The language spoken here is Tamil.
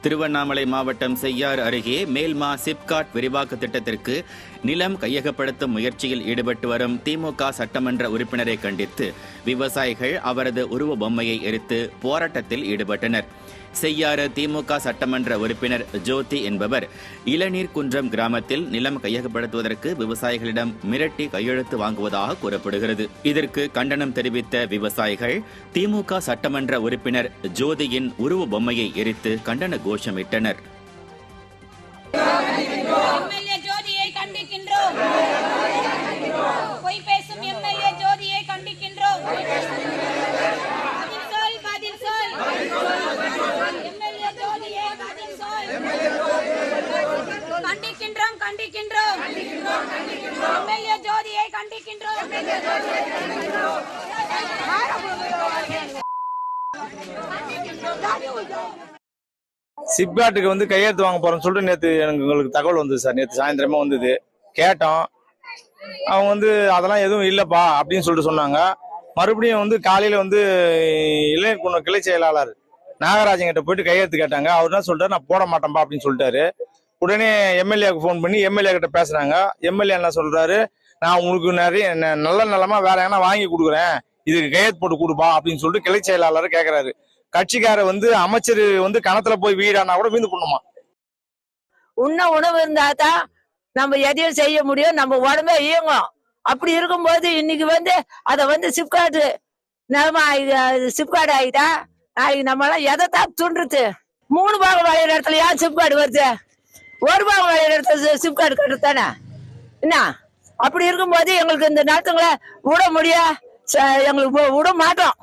திருவண்ணாமலை மாவட்டம் செய்யாறு அருகே மேல்மா சிப்காட் விரிவாக்க திட்டத்திற்கு நிலம் கையகப்படுத்தும் முயற்சியில் ஈடுபட்டு வரும் திமுக சட்டமன்ற உறுப்பினரை கண்டித்து விவசாயிகள் அவரது உருவ பொம்மையை எரித்து போராட்டத்தில் ஈடுபட்டனர். செய்யாறு திமுக சட்டமன்ற உறுப்பினர் ஜோதி என்பவர் இளநீர் குன்றம் கிராமத்தில் நிலம் கையகப்படுத்துவதற்கு விவசாயிகளிடம் மிரட்டி கையெழுத்து வாங்குவதாக கூறப்படுகிறது. இதற்கு கண்டனம் தெரிவித்த விவசாயிகள் திமுக சட்டமன்ற உறுப்பினர் ஜோதியின் உருவ பொம்மையை எரித்து கண்டன கோஷமிட்டனர். சிப்காட்டுக்கு கையெழுத்து வாங்க போறோம்னு சொல்லிட்டு நேற்று எங்களுக்கு தகவல் வந்தது சார். நேற்று சாயந்தரமா வந்தது, கேட்டோம். அவங்க அதெல்லாம் எதுவும் இல்லப்பா அப்படின்னு சொல்லிட்டு சொன்னாங்க. மறுபடியும் காலையில இளைஞர் குழு கிளை செயலாளர் நாகராஜன் கிட்ட போயிட்டு கையெழுத்து கேட்டாங்க. அவர் என்ன சொல்லிட்டாரு, நான் போட மாட்டேன்பா அப்படின்னு சொல்லிட்டாரு. உடனே எம்எல்ஏக்கு போன் பண்ணி எம்எல்ஏ கிட்ட பேசுறாங்க. எம்எல்ஏ என்ன சொல்றாரு, நான் உங்களுக்கு நிறைய நல்ல நிலமா வேற ஏன்னா வாங்கி கொடுக்குறேன், இதுக்கு கையெழுத்து போட்டு கொடுப்பா அப்படின்னு சொல்லிட்டு கிளை செயலாளர் கேட்கிறாரு. கட்சிக்கார அமைச்சர் கணத்துல போய் வீடானா கூட வீந்து பண்ணுமா. உணவு இருந்தாதான் நம்ம எதையும் செய்ய முடியும், நம்ம உடம்பே இயங்கும். அப்படி இருக்கும்போது இன்னைக்கு அதை சிப்காட்டு நிலமா சிப்காடு ஆகிட்டா நாளைக்கு நம்ம எல்லாம் எதைத்தான் துண்டுறது. 3 பாகம் விளையிற இடத்துல ஏன் சிப்காடு வருது? 1 பாகம் விளையிற இடத்துல சிப்காடு கட்டுறது தானே என்ன? அப்படி இருக்கும்போது எங்களுக்கு இந்த நேரத்துங்களை விட முடியும், எங்களுக்கு விட மாட்டோம்.